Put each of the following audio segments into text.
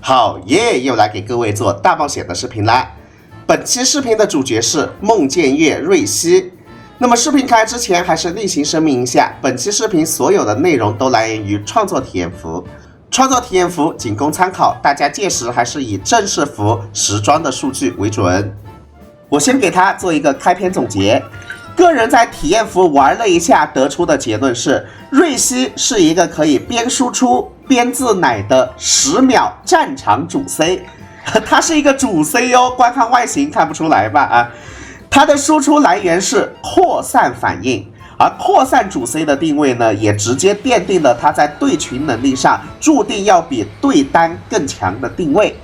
好耶，又来给各位做大冒险的视频啦。本期视频的主角是梦见月瑞希。那么视频开之前，还是例行声明一下，本期视频所有的内容都来源于创作体验服，创作体验服仅供参考，大家届时还是以正式服时装的数据为准。我先给它做一个开篇总结。个人在体验服玩了一下，得出的结论是，瑞希是一个可以边输出边自奶的10秒战场主 C， 它是一个主 C 哦，光看外形看不出来吧啊？它的输出来源是扩散反应，而扩散主 C 的定位呢，也直接奠定了它在对群能力上注定要比对单更强的定位。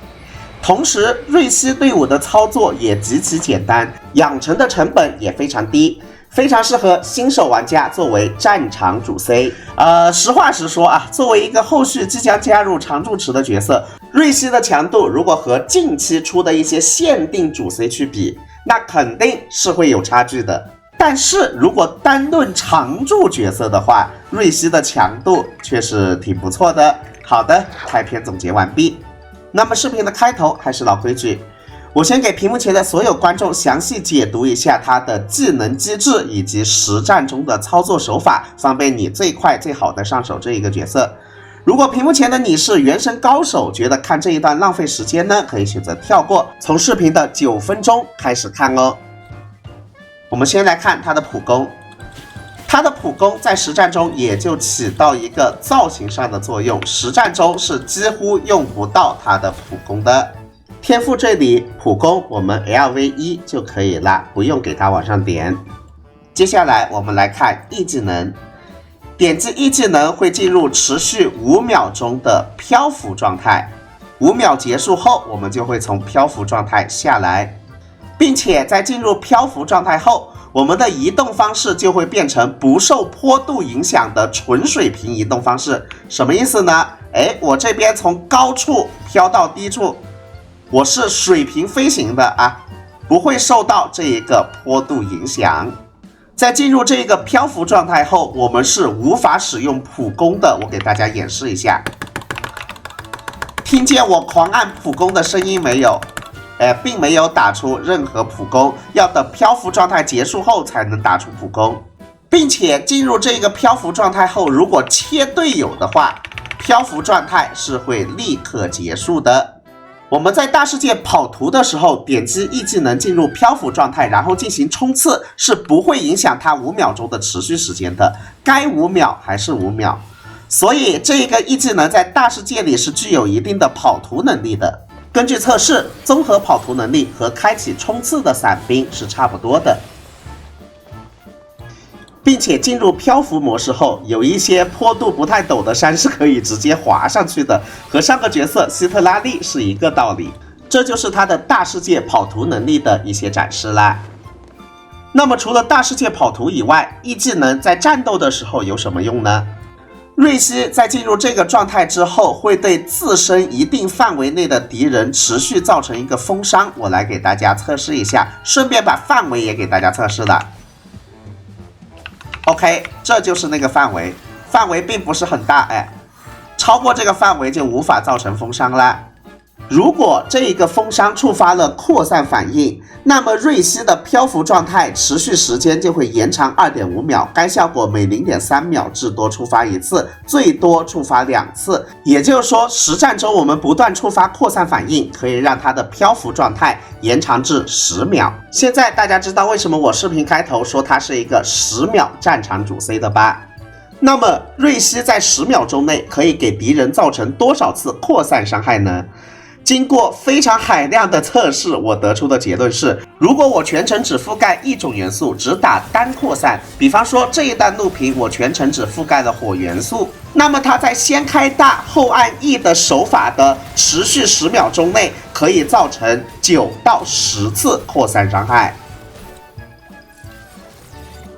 同时，瑞希队伍的操作也极其简单，养成的成本也非常低，非常适合新手玩家作为战场主 C。实话实说啊，作为一个后续即将加入常驻池的角色，瑞希的强度如果和近期出的一些限定主 C 去比，那肯定是会有差距的。但是如果单论常驻角色的话，瑞希的强度却是挺不错的。好的，开篇总结完毕。那么视频的开头还是老规矩，我先给屏幕前的所有观众详细解读一下它的技能机制以及实战中的操作手法，方便你最快最好的上手这一个角色。如果屏幕前的你是原神高手，觉得看这一段浪费时间呢，可以选择跳过，从视频的9分钟开始看哦。我们先来看它的普攻。它的普攻在实战中也就起到一个造型上的作用，实战中是几乎用不到它的普攻的。天赋这里普攻我们 LV1 就可以了，不用给它往上点。接下来我们来看 E 技能，点击 E 技能会进入持续5秒钟的漂浮状态，5秒结束后我们就会从漂浮状态下来，并且在进入漂浮状态后，我们的移动方式就会变成不受坡度影响的纯水平移动方式。什么意思呢？我这边从高处飘到低处，我是水平飞行的啊，不会受到这一个坡度影响。在进入这个漂浮状态后，我们是无法使用普攻的。我给大家演示一下，听见我狂按普攻的声音没有？并没有打出任何普攻，要等漂浮状态结束后才能打出普攻，并且进入这个漂浮状态后，如果切队友的话，漂浮状态是会立刻结束的。我们在大世界跑图的时候，点击 E 技能进入漂浮状态，然后进行冲刺，是不会影响它5秒钟的持续时间的，该5秒还是5秒。所以这个 E 技能在大世界里是具有一定的跑图能力的。根据测试，综合跑图能力和开启冲刺的伞兵是差不多的，并且进入漂浮模式后，有一些坡度不太陡的山是可以直接滑上去的，和上个角色希特拉利是一个道理。这就是它的大世界跑图能力的一些展示啦。那么除了大世界跑图以外，E 技能在战斗的时候有什么用呢？瑞希在进入这个状态之后，会对自身一定范围内的敌人持续造成一个封伤。我来给大家测试一下，顺便把范围也给大家测试了。OK， 这就是那个范围，范围并不是很大，超过这个范围就无法造成封伤啦。如果这一个封伤触发了扩散反应，那么瑞希的漂浮状态持续时间就会延长 2.5 秒，该效果每 0.3 秒至多触发1次，最多触发2次。也就是说，实战中我们不断触发扩散反应，可以让它的漂浮状态延长至10秒。现在大家知道为什么我视频开头说它是一个10秒战场主 C 的吧？那么瑞希在10秒钟内可以给敌人造成多少次扩散伤害呢？经过非常海量的测试，我得出的结论是，如果我全程只覆盖一种元素，只打单扩散，比方说这一弹录屏我全程只覆盖了火元素，那么它在先开大后按 E 的手法的持续10秒钟内，可以造成9到10次扩散伤害。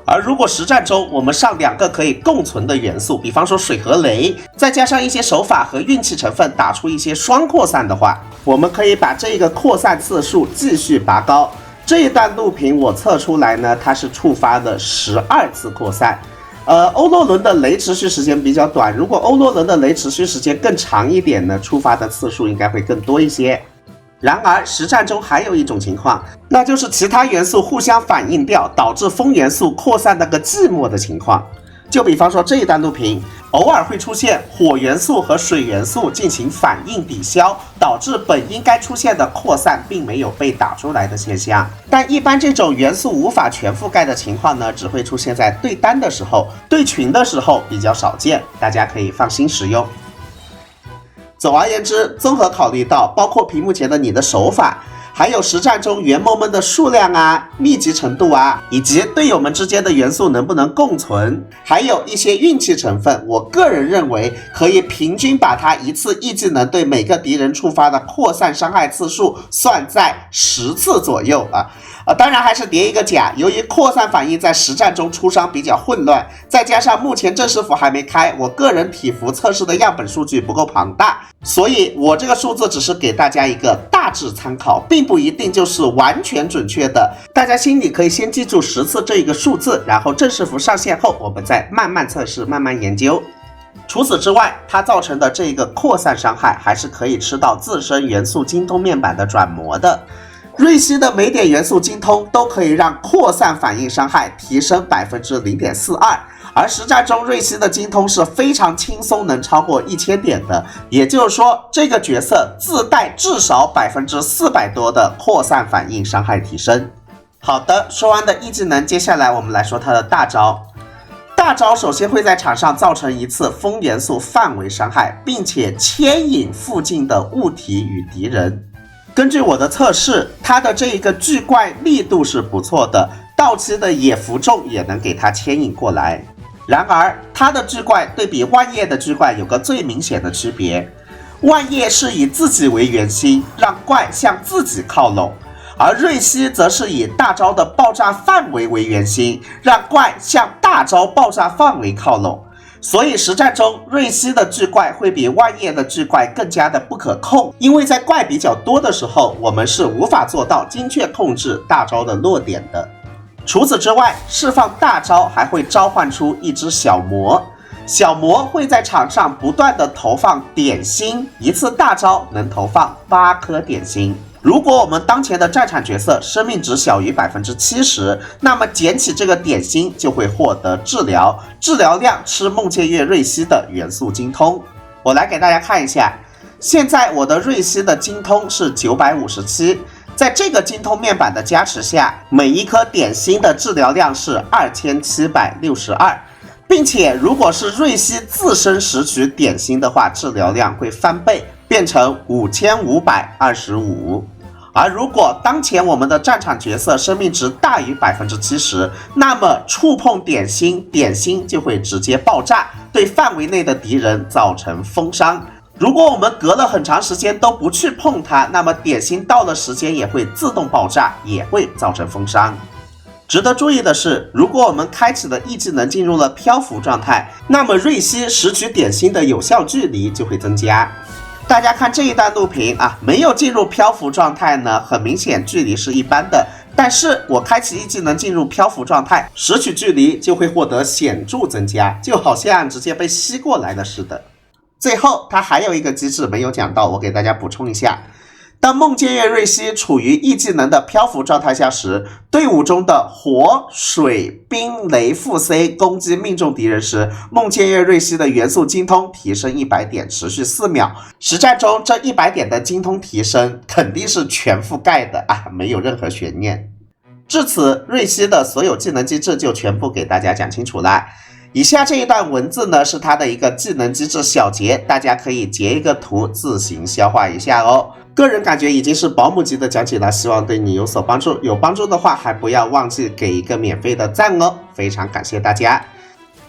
而如果实战中我们上2个可以共存的元素，比方说水和雷，再加上一些手法和运气成分，打出一些双扩散的话，我们可以把这个扩散次数继续拔高。这一段录屏我测出来呢，它是触发了12次扩散。欧洛伦的雷持续时间比较短，如果欧洛伦的雷持续时间更长一点呢，触发的次数应该会更多一些。然而实战中还有一种情况，那就是其他元素互相反应掉，导致风元素扩散那个寂寞的情况。就比方说这一段录屏，偶尔会出现火元素和水元素进行反应抵消，导致本应该出现的扩散并没有被打出来的现象。但一般这种元素无法全覆盖的情况呢，只会出现在对单的时候，对群的时候比较少见，大家可以放心使用。总而言之，综合考虑到包括屏幕前的你的手法，还有实战中元谋们的数量啊、密集程度啊，以及队友们之间的元素能不能共存，还有一些运气成分，我个人认为可以平均把它一次 E 技能对每个敌人触发的扩散伤害次数算在10次左右啊。当然还是叠一个甲，由于扩散反应在实战中出伤比较混乱，再加上目前正式服还没开，我个人体服测试的样本数据不够庞大，所以我这个数字只是给大家一个大致参考，并不一定就是完全准确的，大家心里可以先记住10次这一个数字，然后正式服上线后我们再慢慢测试，慢慢研究。除此之外，它造成的这个扩散伤害还是可以吃到自身元素精通面板的转模的。瑞希的每点元素精通都可以让扩散反应伤害提升 0.42%， 而实战中瑞希的精通是非常轻松能超过1000点的，也就是说这个角色自带至少 400% 多的扩散反应伤害提升。好的，说完的一技能，接下来我们来说它的大招。大招首先会在场上造成一次风元素范围伤害，并且牵引附近的物体与敌人。根据我的测试，它的这个巨怪力度是不错的，到期的野符咒也能给它牵引过来。然而它的巨怪对比万叶的巨怪有个最明显的区别，万叶是以自己为圆心，让怪向自己靠拢，而瑞希则是以大招的爆炸范围为圆心，让怪向大招爆炸范围靠拢。所以实战中，瑞希的巨怪会比万叶的巨怪更加的不可控，因为在怪比较多的时候，我们是无法做到精确控制大招的落点的。除此之外，释放大招还会召唤出一只小魔，小魔会在场上不断的投放点心，一次大招能投放8颗点心。如果我们当前的战场角色生命值小于 70%， 那么捡起这个点心就会获得治疗，治疗量吃梦见月瑞希的元素精通。我来给大家看一下，现在我的瑞希的精通是957，在这个精通面板的加持下，每一颗点心的治疗量是2762，并且如果是瑞希自身拾取点心的话，治疗量会翻倍，变成5525。而如果当前我们的战场角色生命值大于 70%， 那么触碰点心，点心就会直接爆炸，对范围内的敌人造成风伤。如果我们隔了很长时间都不去碰它，那么点心到了时间也会自动爆炸，也会造成风伤。值得注意的是，如果我们开启的 E 技能进入了漂浮状态，那么瑞希拾取点心的有效距离就会增加。大家看这一段录屏啊，没有进入漂浮状态呢，很明显距离是一般的，但是我开启 E 技能进入漂浮状态，拾取距离就会获得显著增加，就好像直接被吸过来的似的。最后它还有一个机制没有讲到，我给大家补充一下。当梦见月瑞希处于 E 技能的漂浮状态下时，队伍中的火、水、冰、雷、负 C 攻击命中敌人时，梦见月瑞希的元素精通提升100点，持续4秒。实战中这100点的精通提升肯定是全覆盖的啊，没有任何悬念。至此，瑞希的所有技能机制就全部给大家讲清楚了。以下这一段文字呢，是它的一个技能机制小结，大家可以截一个图自行消化一下哦。个人感觉已经是保姆级的讲解了，希望对你有所帮助。有帮助的话，还不要忘记给一个免费的赞哦，非常感谢大家。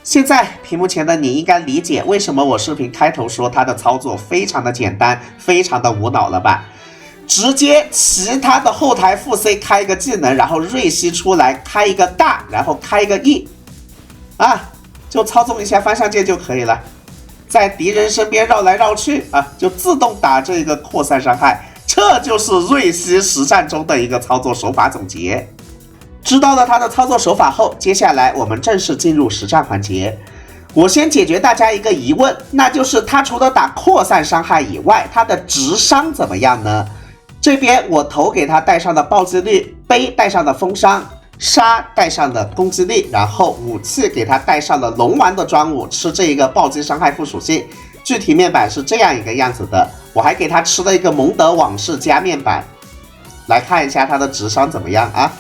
现在屏幕前的你应该理解为什么我视频开头说它的操作非常的简单，非常的无脑了吧？直接其他的后台副 C 开一个技能，然后瑞希出来开一个大，然后开一个 E， 啊，就操纵一下方向键就可以了。在敌人身边绕来绕去啊，就自动打这个扩散伤害，这就是瑞希实战中的一个操作手法总结。知道了他的操作手法后，接下来我们正式进入实战环节。我先解决大家一个疑问，那就是他除了打扩散伤害以外，他的直伤怎么样呢？这边我头给他带上的暴击率，杯带上的风伤，杀带上的攻击力，然后武器给他带上了龙丸的专武，吃这一个暴击伤害副属性。具体面板是这样一个样子的，我还给他吃了一个蒙德往事加面板，来看一下他的直伤怎么样啊？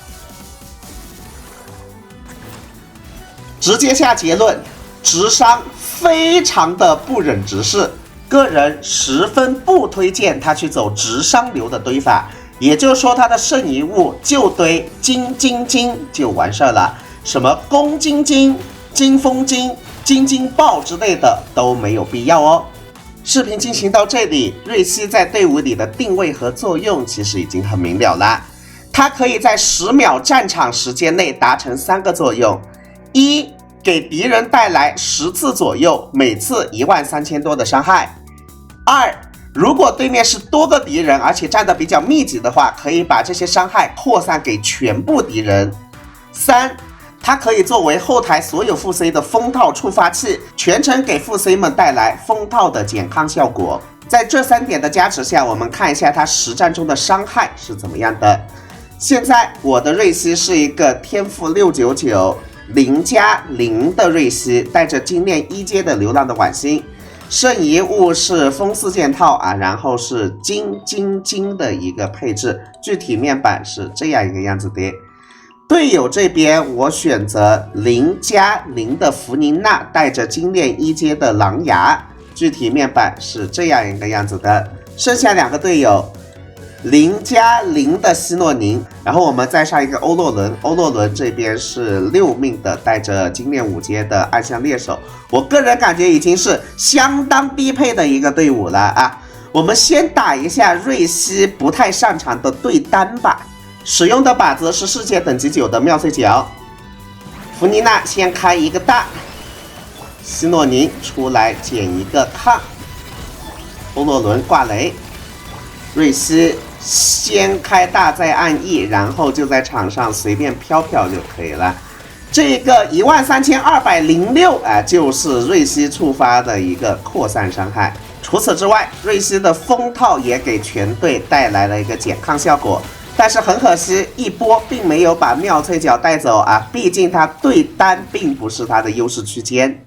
直接下结论，直伤非常的不忍直视，个人十分不推荐他去走直伤流的堆法，也就是说他的剩余物就堆金金金就完事儿了，什么攻金金、金风金、金金爆之类的都没有必要哦。视频进行到这里，瑞希在队伍里的定位和作用其实已经很明了了，他可以在10秒战场时间内达成3个作用：一、给敌人带来10次左右，每次13000多的伤害；二、如果对面是多个敌人，而且站得比较密集的话，可以把这些伤害扩散给全部敌人；三、它可以作为后台所有副 C 的风套触发器，全程给副 C 们带来风套的减抗效果。在这3点的加持下，我们看一下它实战中的伤害是怎么样的。现在我的瑞希是一个天赋699。0+0的瑞希，带着精炼1阶的流浪的晚星，剩余物是风4件套啊，然后是金金金的一个配置，具体面板是这样一个样子的。队友这边我选择0+0的弗宁娜，带着精炼1阶的狼牙，具体面板是这样一个样子的。剩下2个队友。0+0的希诺宁，然后我们再上一个欧洛伦，欧洛伦这边是6命的，带着精炼5阶的暗象猎手，我个人感觉已经是相当低配的一个队伍了啊。我们先打一下瑞希不太擅长的对单吧，使用的靶子是世界等级9的妙脆角，弗妮娜先开一个大，希诺宁出来减一个抗，欧洛伦挂雷，瑞希先开大再按 E， 然后就在场上随便飘飘就可以了。这个13206就是瑞希触发的一个扩散伤害。除此之外，瑞希的风套也给全队带来了一个减抗效果，但是很可惜，一波并没有把妙脆角带走啊，毕竟他对单并不是他的优势区间。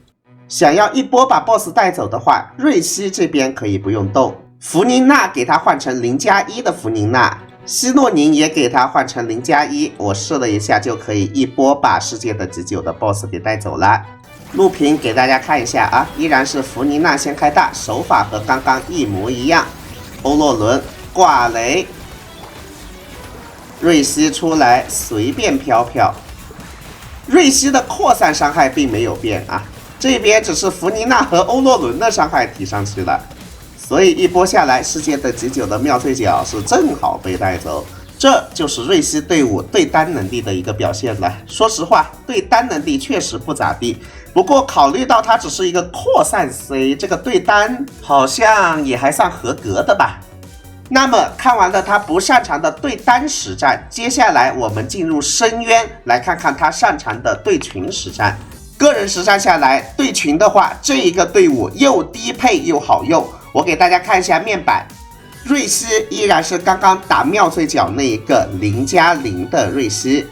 想要一波把 BOSS 带走的话，瑞希这边可以不用动。弗宁娜给他换成0+1的弗宁娜，希诺宁也给他换成0+1，我试了一下就可以一波把世界等级9的 BOSS 给带走了。录屏给大家看一下啊，依然是弗宁娜先开大，手法和刚刚一模一样。欧洛伦挂雷，瑞希出来随便飘飘。瑞希的扩散伤害并没有变啊，这边只是弗宁娜和欧洛伦的伤害提上去了。所以一波下来，世界等级9的妙脆角是正好被带走，这就是瑞希队伍对单能力的一个表现了。说实话，对单能力确实不咋地，不过考虑到它只是一个扩散 C， 这个对单好像也还算合格的吧。那么看完了他不擅长的对单实战，接下来我们进入深渊，来看看他擅长的对群实战。个人实战下来，对群的话，这一个队伍又低配又好用。我给大家看一下面板，瑞希依然是刚刚打妙脆角那一个0+0的瑞希，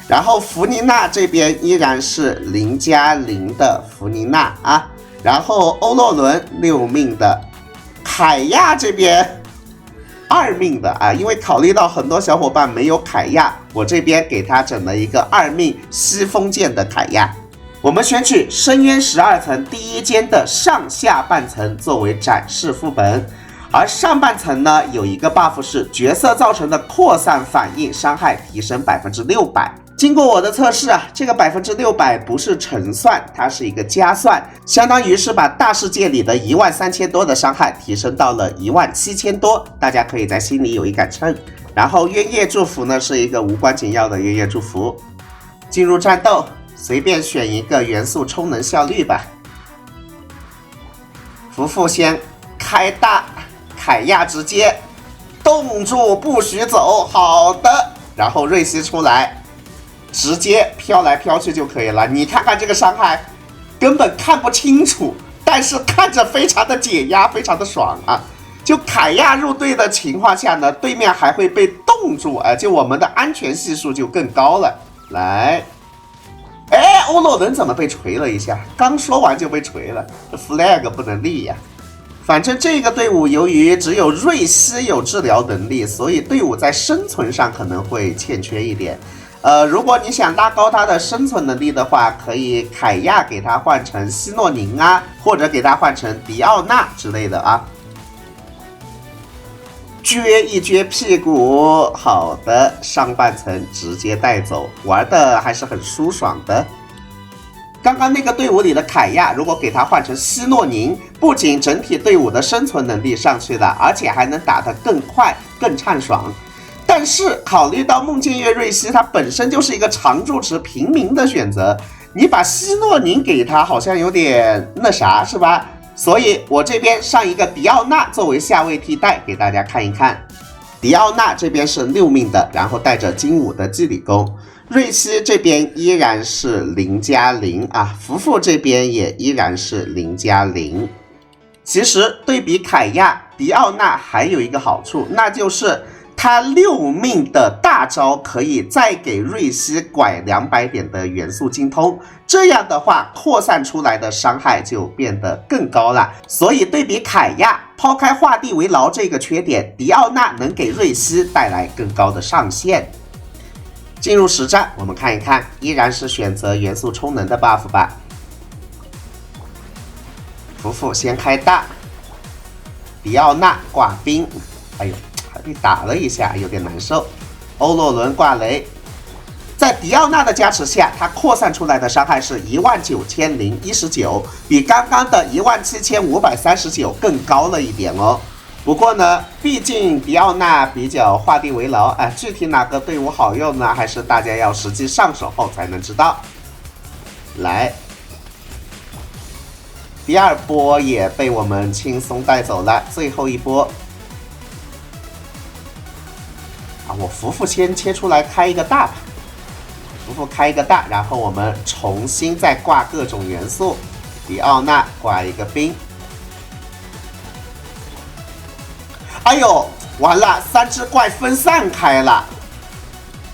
然后弗宁娜这边依然是0+0的弗宁娜啊，然后欧洛伦6命的，凯亚这边2命的啊，因为考虑到很多小伙伴没有凯亚，我这边给他整了一个2命西风剑的凯亚。我们选取深渊12层第1间的上下半层作为展示副本，而上半层呢有一个 buff 是角色造成的扩散反应伤害提升600%。经过我的测试啊，这个600%不是乘算，它是一个加算，相当于是把大世界里的13000多的伤害提升到了17000多，大家可以在心里有一杆秤。然后渊夜祝福呢是一个无关紧要的渊夜祝福。进入战斗。随便选一个元素充能效率吧。福福先开大，凯亚直接冻住不许走，好的。然后瑞希出来，直接飘来飘去就可以了。你看看这个伤害，根本看不清楚，但是看着非常的解压，非常的爽啊！就凯亚入队的情况下呢，对面还会被冻住，就我们的安全系数就更高了。来，哎，欧洛伦怎么被锤了一下？刚说完就被锤了 ，flag 不能立呀。反正这个队伍由于只有瑞希有治疗能力，所以队伍在生存上可能会欠缺一点。如果你想拉高他的生存能力的话，可以凯亚给他换成希诺宁啊，或者给他换成迪奥娜之类的啊。撅一撅屁股，好的，上半层直接带走，玩的还是很舒爽的。刚刚那个队伍里的凯亚，如果给他换成希诺宁，不仅整体队伍的生存能力上去了，而且还能打得更快、更畅爽。但是考虑到梦见月瑞希他本身就是一个常驻值平民的选择，你把希诺宁给他好像有点那啥，是吧？所以我这边上一个迪奥娜作为下位替代，给大家看一看。迪奥娜这边是6命的，然后带着金5的祭礼弓。瑞希这边依然是0+0啊，福福这边也依然是0+0。其实对比凯亚，迪奥娜还有一个好处，那就是他6命的大招可以再给瑞希拐200点的元素精通，这样的话扩散出来的伤害就变得更高了。所以对比凯亚，抛开画地为牢这个缺点，迪奥娜能给瑞希带来更高的上限。进入实战，我们看一看，依然是选择元素充能的 buff 吧。福福先开大，迪奥娜挂冰，哎呦，还被打了一下，有点难受。欧洛伦挂雷，在迪奥娜的加持下，它扩散出来的伤害是19019，比刚刚的17539更高了一点哦。不过呢，毕竟迪奥娜比较画地为牢，具体哪个队伍好用呢？还是大家要实际上手后才能知道。来，第2波也被我们轻松带走了，最后一波。我福福先切出来开一个大吧，福福开一个大，然后我们重新再挂各种元素，迪奥娜挂一个冰。哎呦，完了，3只怪分散开了。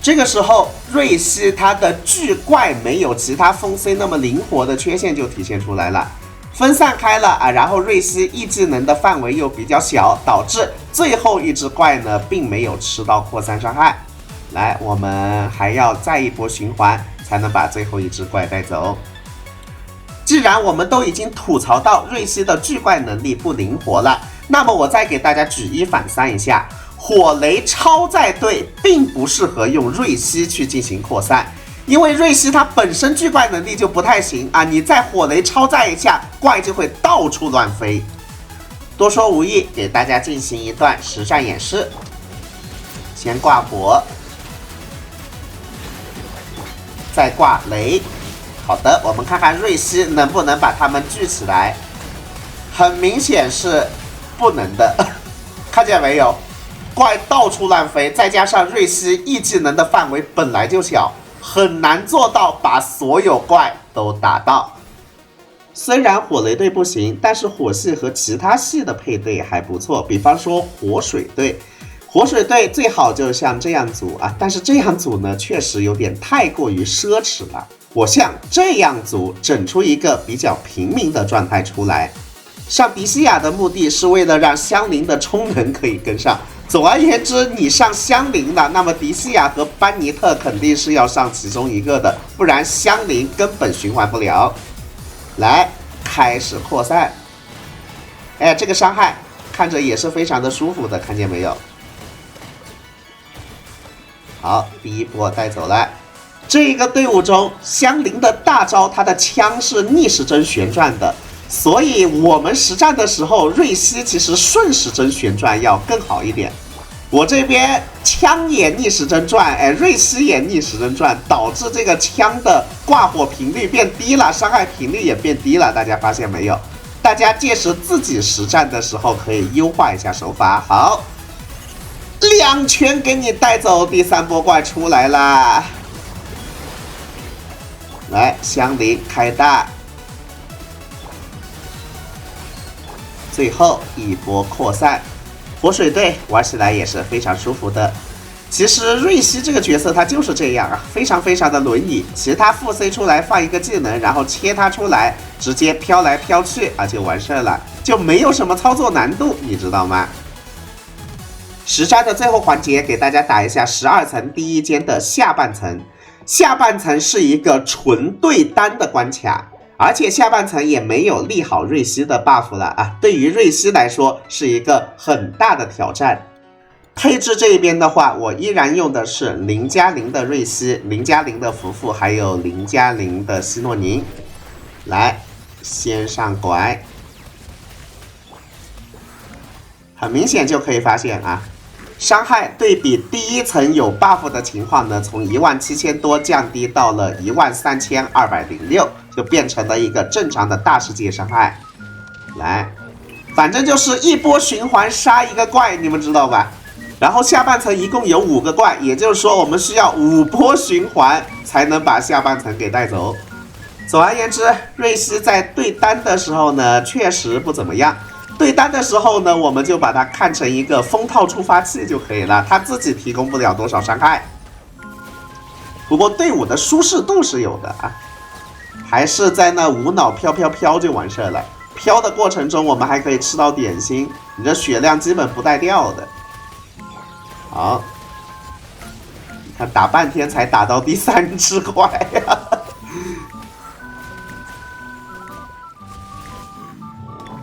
这个时候，瑞希他的巨怪没有其他风 C 那么灵活的缺陷就体现出来了，分散开了啊。然后瑞希 E 技能的范围又比较小，导致最后一只怪呢并没有吃到扩散伤害。来，我们还要再一波循环才能把最后一只怪带走。既然我们都已经吐槽到瑞希的巨怪能力不灵活了，那么我再给大家举一反三一下，火雷超载队并不适合用瑞希去进行扩散，因为瑞希它本身巨怪能力就不太行啊，你再火雷超载一下，怪就会到处乱飞。多说无益，给大家进行一段实战演示。先挂火，再挂雷。好的，我们看看瑞希能不能把它们聚起来。很明显是不能的，看见没有？怪到处乱飞，再加上瑞希 E 技能的范围本来就小，很难做到把所有怪都打到。虽然火雷队不行，但是火系和其他系的配对还不错，比方说火水队。火水队最好就像这样组啊，但是这样组呢，确实有点太过于奢侈了。我像这样组整出一个比较平民的状态出来。上迪西亚的目的是为了让香菱的充能可以跟上。总而言之，你上香菱了，那么迪西亚和班尼特肯定是要上其中一个的，不然香菱根本循环不了。来，开始扩散。哎，这个伤害看着也是非常的舒服的，看见没有？好，第一波带走了。这个队伍中，香菱的大招，它的枪是逆时针旋转的，所以我们实战的时候，瑞希其实顺时针旋转要更好一点。我这边枪也逆时针转，哎，瑞希也逆时针转，导致这个枪的挂火频率变低了，伤害频率也变低了，大家发现没有？大家届时自己实战的时候可以优化一下手法。好，2拳给你带走，第3波怪出来啦。来相邻开大，最后一波扩散。活水队玩起来也是非常舒服的。其实瑞希这个角色他就是这样啊，非常的轮椅。其他副 C 出来放一个技能，然后切他出来，直接飘来飘去啊就完事了，就没有什么操作难度，你知道吗？实战的最后环节，给大家打一下12层第一间的下半层。下半层是一个纯对单的关卡，而且下半层也没有立好瑞希的 buff 了啊，对于瑞希来说是一个很大的挑战。配置这一边的话，我依然用的是0+0的瑞希、0+0的福福，还有0+0的希诺宁。来，先上拐，很明显就可以发现啊，伤害对比第一层有 buff 的情况呢，从17000多降低到了13206，就变成了一个正常的大世界伤害。来，反正就是一波循环杀一个怪，你们知道吧？然后下半层一共有5个怪，也就是说我们需要5波循环才能把下半层给带走。总而言之，瑞希在对单的时候呢，确实不怎么样。对单的时候呢，我们就把它看成一个封套触发器就可以了，它自己提供不了多少伤害。不过队伍的舒适度是有的啊，还是在那无脑飘就完事了。飘的过程中，我们还可以吃到点心，你这血量基本不带掉的。好，你看打半天才打到第3只怪呀！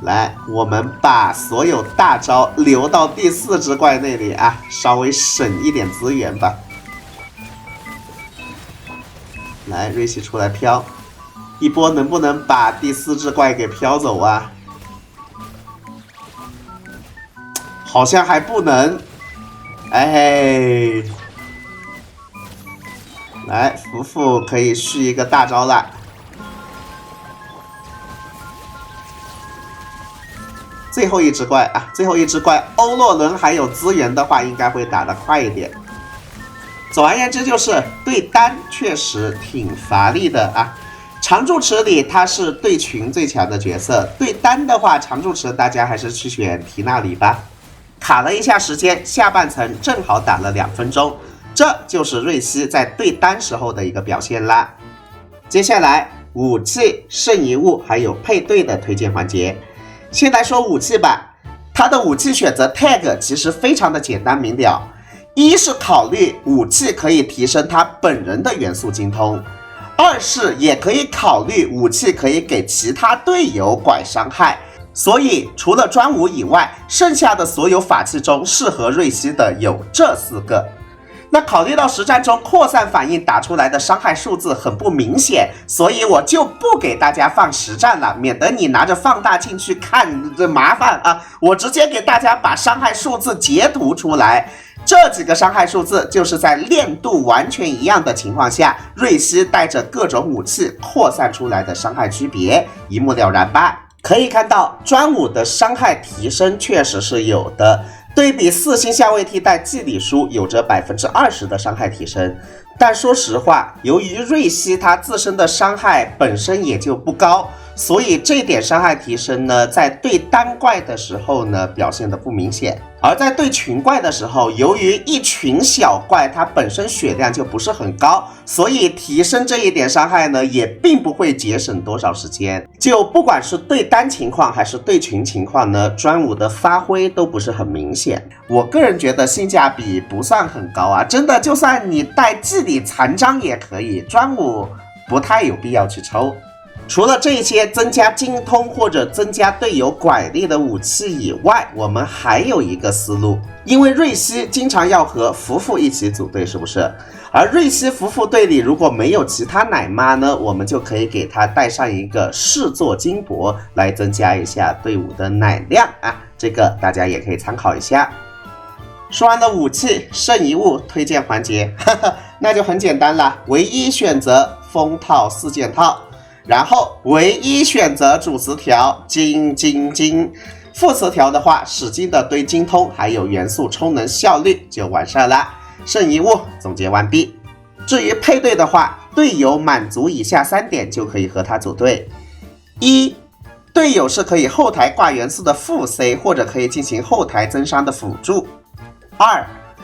来，我们把所有大招留到第4只怪那里啊，稍微省一点资源吧。来，瑞希出来飘，一波能不能把第4只怪给飘走啊？好像还不能。哎，来，福福可以续一个大招了。最后一只怪啊，最后一只怪，欧洛伦还有资源的话，应该会打得快一点。总而言之，就是对单确实挺乏力的啊。常驻池里他是对群最强的角色，对单的话，常驻池大家还是去选缇娜里吧。卡了一下时间，下半层正好打了2分钟，这就是瑞希在对单时候的一个表现啦。接下来武器、圣遗物还有配对的推荐环节。先来说武器吧，它的武器选择 tag 其实非常的简单明了。一是考虑武器可以提升他本人的元素精通，二是也可以考虑武器可以给其他队友拐伤害。所以除了专武以外，剩下的所有法器中适合瑞希的有这4个。那考虑到实战中扩散反应打出来的伤害数字很不明显，所以我就不给大家放实战了，免得你拿着放大镜去看这麻烦啊。我直接给大家把伤害数字截图出来，这几个伤害数字就是在练度完全一样的情况下，瑞希带着各种武器扩散出来的伤害区别，一目了然吧。可以看到专武的伤害提升确实是有的，对比4星下位替代祭礼书有着20%的伤害提升。但说实话，由于瑞希他自身的伤害本身也就不高，所以这点伤害提升呢，在对单怪的时候呢表现的不明显，而在对群怪的时候，由于一群小怪它本身血量就不是很高，所以提升这一点伤害呢也并不会节省多少时间。就不管是对单情况还是对群情况呢，专武的发挥都不是很明显。我个人觉得性价比不算很高啊，真的就算你带祭礼残章也可以，专武不太有必要去抽。除了这些增加精通或者增加队友拐力的武器以外，我们还有一个思路，因为瑞希经常要和福福一起组队，是不是？而瑞希福福队里如果没有其他奶妈呢，我们就可以给他带上一个视作金箔，来增加一下队伍的奶量啊，这个大家也可以参考一下。说完了武器、圣遗物推荐环节，那就很简单了，唯一选择封套4件套。然后唯一选择主词条金，副词条的话使劲的堆精通还有元素充能效率就完事了。圣遗物总结完毕。至于配对的话，队友满足以下3点就可以和他组队。一，队友是可以后台挂元素的副 C， 或者可以进行后台增伤的辅助。2，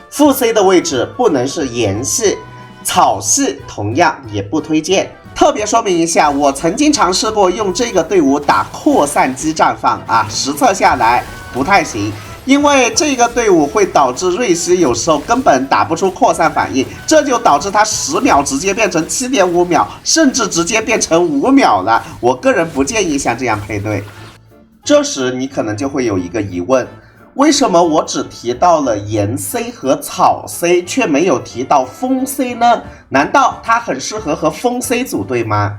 副 C 的位置不能是岩系，草系同样也不推荐。特别说明一下，我曾经尝试过用这个队伍打扩散机绽放啊，实测下来不太行。因为这个队伍会导致瑞希有时候根本打不出扩散反应，这就导致他10秒直接变成7.5秒，甚至直接变成5秒了。我个人不建议像这样配对。这时你可能就会有一个疑问，为什么我只提到了岩 C 和草 C， 却没有提到风 C 呢？难道它很适合和风 C 组队吗？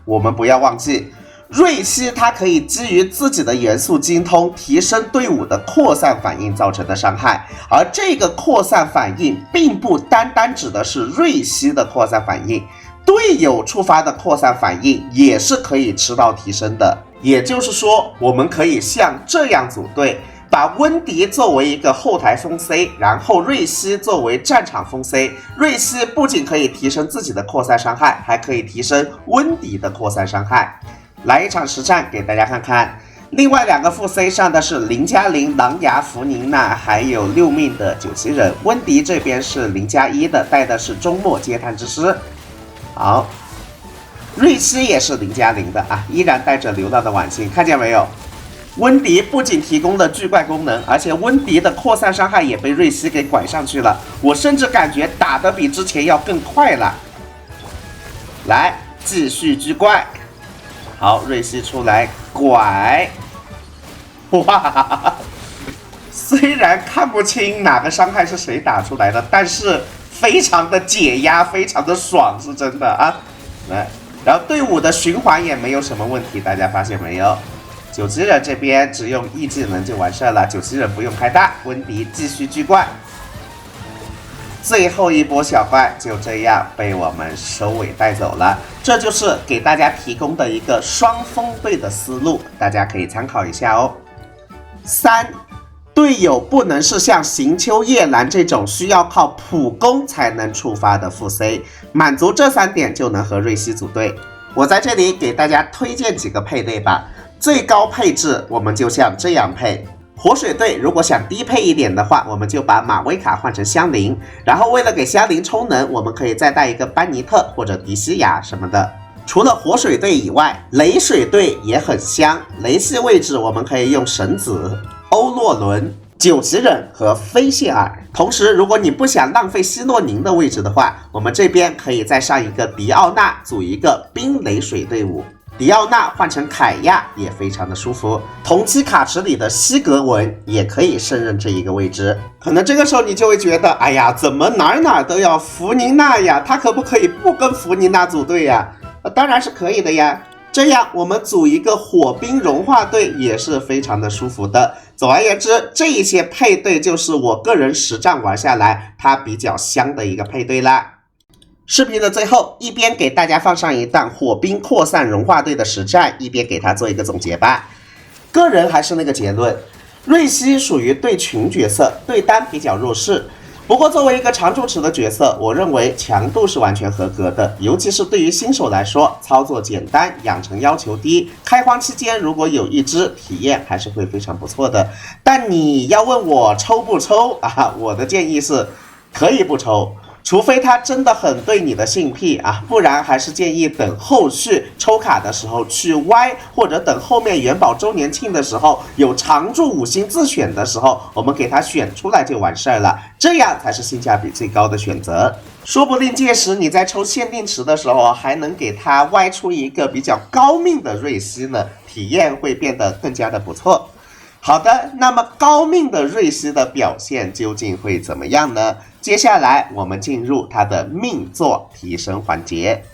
我们不要忘记，瑞希它可以基于自己的元素精通提升队伍的扩散反应造成的伤害，而这个扩散反应并不单单指的是瑞希的扩散反应，队友触发的扩散反应也是可以吃到提升的。也就是说，我们可以像这样组队，把温迪作为一个后台风 C， 然后瑞希作为战场风 C。瑞希不仅可以提升自己的扩散伤害，还可以提升温迪的扩散伤害。来一场实战给大家看看。另外2个副 C 上的是0+0狼牙弗宁娜，还有6命的九旗人。温迪这边是0+1的，带的是终末嗟叹之师。好，瑞希也是0+0的啊，依然带着流浪的晚星，看见没有？温迪不仅提供了巨怪功能，而且温迪的扩散伤害也被瑞希给拐上去了。我甚至感觉打得比之前要更快了。来，继续巨怪。好，瑞希出来拐，哇！虽然看不清哪个伤害是谁打出来的，但是非常的解压，非常的爽，是真的啊！来，然后队伍的循环也没有什么问题，大家发现没有？九旗人这边只用 E 技能就完事了，九旗人不用开大，温迪继续巨怪。最后一波小怪就这样被我们收尾带走了，这就是给大家提供的一个双风队的思路，大家可以参考一下哦。3，队友不能是像行秋叶兰这种需要靠普攻才能触发的副 C， 满足这3点就能和瑞希组队。我在这里给大家推荐几个配对吧，最高配置我们就像这样配。活水队如果想低配一点的话，我们就把马威卡换成香菱，然后为了给香菱充能，我们可以再带一个班尼特或者迪西亚什么的。除了活水队以外，雷水队也很香，雷系位置我们可以用神子、欧洛伦、九旗人和菲谢尔。同时，如果你不想浪费希诺宁的位置的话，我们这边可以再上一个迪奥娜，组一个冰雷水队伍。迪奥娜换成凯亚也非常的舒服，同期卡池里的西格文也可以胜任这一个位置。可能这个时候你就会觉得，哎呀，怎么哪都要弗宁娜呀？他可不可以不跟弗宁娜组队呀？当然是可以的呀。这样我们组一个火冰融化队也是非常的舒服的。总而言之，这一些配对就是我个人实战玩下来它比较香的一个配对啦。视频的最后，一边给大家放上一段火冰扩散融化队的实战，一边给它做一个总结吧。个人还是那个结论，瑞希属于对群角色，对单比较弱势。不过作为一个常驻池的角色，我认为强度是完全合格的，尤其是对于新手来说，操作简单，养成要求低，开荒期间如果有一只，体验还是会非常不错的。但你要问我抽不抽啊？我的建议是可以不抽。除非他真的很对你的性癖啊，不然还是建议等后续抽卡的时候去歪，或者等后面元宝周年庆的时候有常驻5星自选的时候，我们给他选出来就完事儿了，这样才是性价比最高的选择。说不定届时你在抽限定池的时候，还能给他歪出一个比较高命的瑞希呢，体验会变得更加的不错。好的，那么高命的瑞希的表现究竟会怎么样呢？接下来我们进入它的命座提升环节。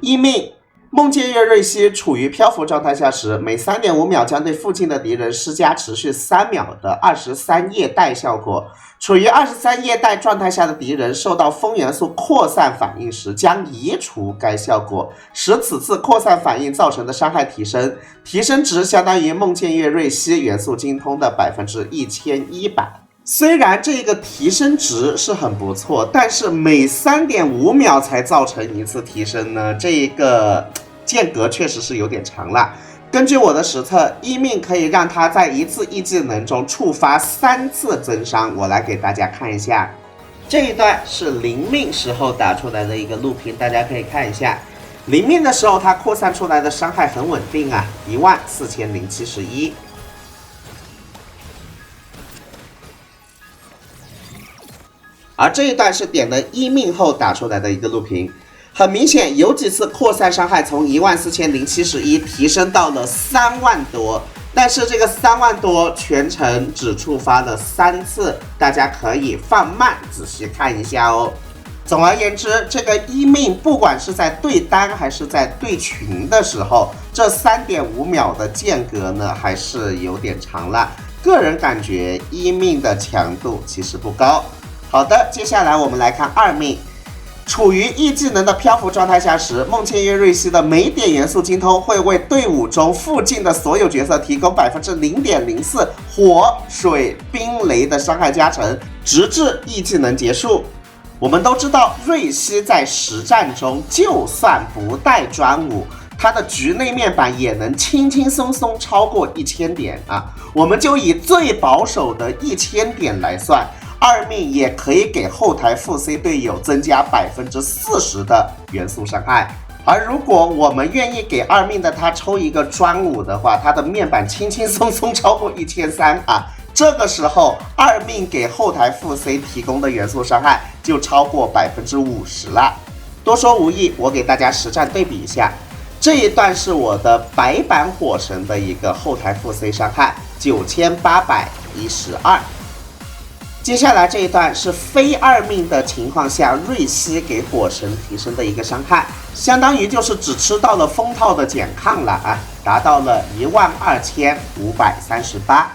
1命，梦见月瑞希处于漂浮状态下时，每 3.5 秒将对附近的敌人施加持续3秒的23夜带效果。处于23夜带状态下的敌人受到风元素扩散反应时，将移除该效果，使此次扩散反应造成的伤害提升，提升值相当于梦见月瑞希元素精通的1100%。虽然这个提升值是很不错，但是每 3.5 秒才造成一次提升呢，这个间隔确实是有点长了。根据我的实测，一命可以让它在一次一技能中触发3次增伤，我来给大家看一下。这一段是0命时候打出来的一个录屏，大家可以看一下。0命的时候，它扩散出来的伤害很稳定啊，14071。而这一段是点了1命后打出来的一个录屏，很明显有几次扩散伤害从14071提升到了3万多，但是这个3万多全程只触发了3次，大家可以放慢仔细看一下哦。总而言之，这个1命不管是在对单还是在对群的时候，这 3.5 秒的间隔呢还是有点长了，个人感觉1命的强度其实不高。好的，接下来我们来看2命。处于 E 技能的漂浮状态下时，梦见月瑞希的每点元素精通会为队伍中附近的所有角色提供 0.04% 火、水、冰、雷的伤害加成，直至 E 技能结束。我们都知道，瑞希在实战中就算不带专武，它的局内面板也能轻轻松松超过1000点啊！我们就以最保守的1000点来算。2命也可以给后台副 C 队友增加 40% 的元素伤害，而如果我们愿意给2命的他抽一个专武的话，他的面板轻轻松松超过1300啊！这个时候2命给后台副 C 提供的元素伤害就超过 50% 了。多说无益，我给大家实战对比一下，这一段是我的白板火神的一个后台副 C 伤害9812。接下来这一段是非2命的情况下，瑞希给火神提升的一个伤害，相当于就是只吃到了封套的减抗了啊，达到了12538。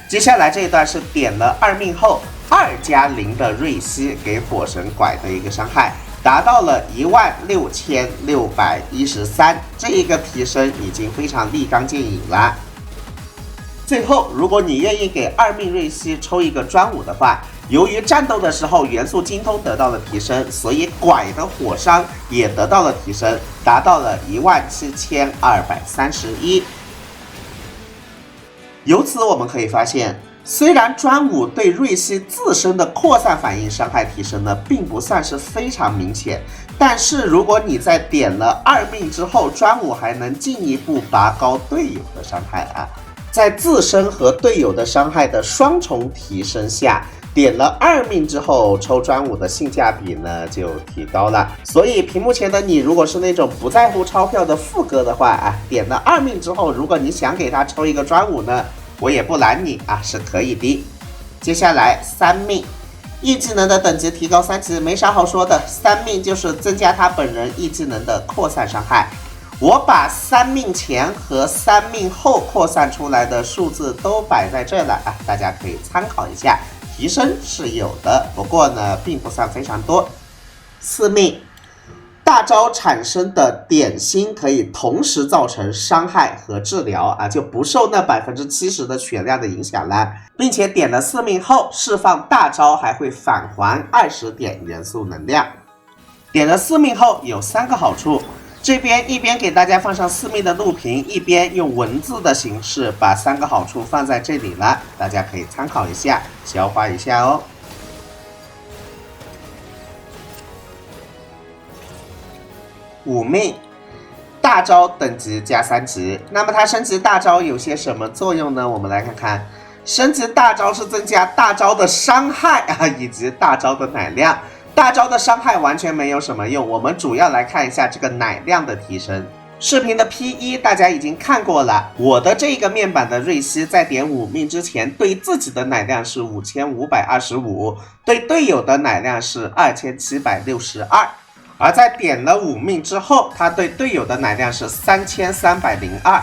接下来这一段是点了2命后2+0的瑞希给火神拐的一个伤害，达到了16613，这一个提升已经非常立竿见影了。最后，如果你愿意给2命瑞希抽一个专武的话，由于战斗的时候元素精通得到了提升，所以拐的火伤也得到了提升，达到了17231。由此我们可以发现，虽然专武对瑞希自身的扩散反应伤害提升呢，并不算是非常明显，但是如果你在点了2命之后，专武还能进一步拔高队友的伤害啊。在自身和队友的伤害的双重提升下，点了2命之后抽专武的性价比呢就提高了。所以屏幕前的你，如果是那种不在乎钞票的副哥的话啊，点了2命之后，如果你想给他抽一个专武呢，我也不拦你啊，是可以的。接下来3命，E 技能的等级提高3级，没啥好说的，3命就是增加他本人 E 技能的扩散伤害。我把3命前和3命后扩散出来的数字都摆在这了啊，大家可以参考一下，提升是有的，不过呢，并不算非常多。4命，大招产生的点心可以同时造成伤害和治疗啊，就不受那 70% 的血量的影响了，并且点了4命后释放大招还会返还20点元素能量。点了4命后有3个好处。这边一边给大家放上4命的录屏，一边用文字的形式把3个好处放在这里了，大家可以参考一下，消化一下哦。5命，大招等级加3级，那么它升级大招有些什么作用呢？我们来看看，升级大招是增加大招的伤害啊，以及大招的奶量。大招的伤害完全没有什么用，我们主要来看一下这个奶量的提升。视频的 P1 大家已经看过了，我的这个面板的瑞希在点5命之前，对自己的奶量是5525，对队友的奶量是2762，而在点了5命之后，他对队友的奶量是3302，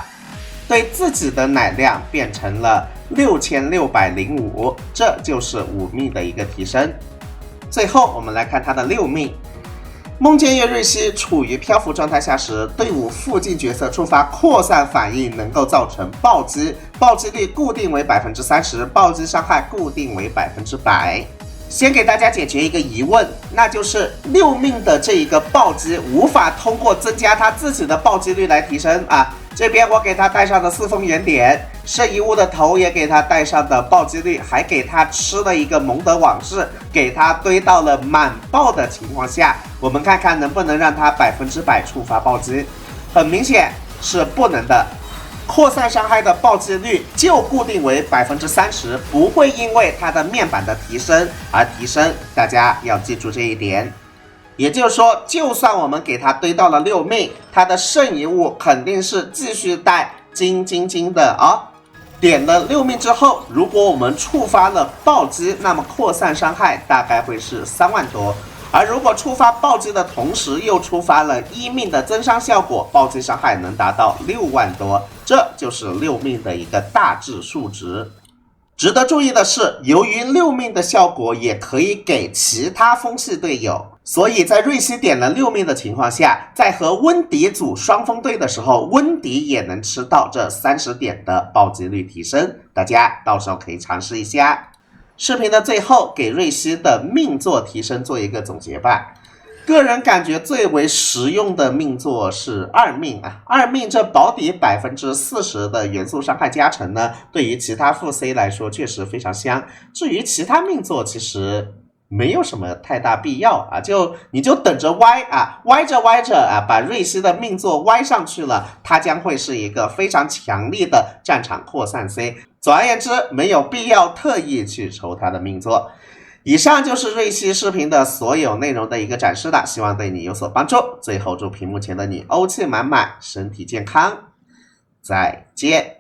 对自己的奶量变成了6605，这就是5命的一个提升。最后我们来看它的6命梦见月瑞希处于漂浮状态下时，队伍附近角色触发扩散反应，能够造成暴击，暴击率固定为 30%， 暴击伤害固定为 100%。先给大家解决一个疑问，那就是6命的这一个暴击无法通过增加他自己的暴击率来提升啊。这边我给他带上的4封原点，圣遗物的头也给他带上的暴击率，还给他吃了一个蒙德往事，给他堆到了满爆的情况下，我们看看能不能让他100%触发暴击。很明显是不能的。扩散伤害的暴击率就固定为 30%， 不会因为它的面板的提升而提升，大家要记住这一点。也就是说，就算我们给它堆到了6命，它的圣遗物肯定是继续带金的啊。点了6命之后，如果我们触发了暴击，那么扩散伤害大概会是3万多。而如果触发暴击的同时又触发了1命的增伤效果，暴击伤害能达到6万多，这就是6命的一个大致数值。值得注意的是，由于6命的效果也可以给其他风系队友，所以在瑞希点了6命的情况下，在和温迪组双锋队的时候，温迪也能吃到这30点的暴击率提升，大家到时候可以尝试一下。视频的最后给瑞希的命座提升做一个总结吧。个人感觉最为实用的命座是2命啊，2命这保底 40% 的元素伤害加成呢，对于其他副 C 来说确实非常香。至于其他命座其实没有什么太大必要啊，你就等着歪啊，歪着啊，把瑞希的命座歪上去了，它将会是一个非常强力的战场扩散 C。总而言之，没有必要特意去抽它的命座。以上就是瑞希视频的所有内容的一个展示了，希望对你有所帮助。最后祝屏幕前的你欧气满满，身体健康，再见。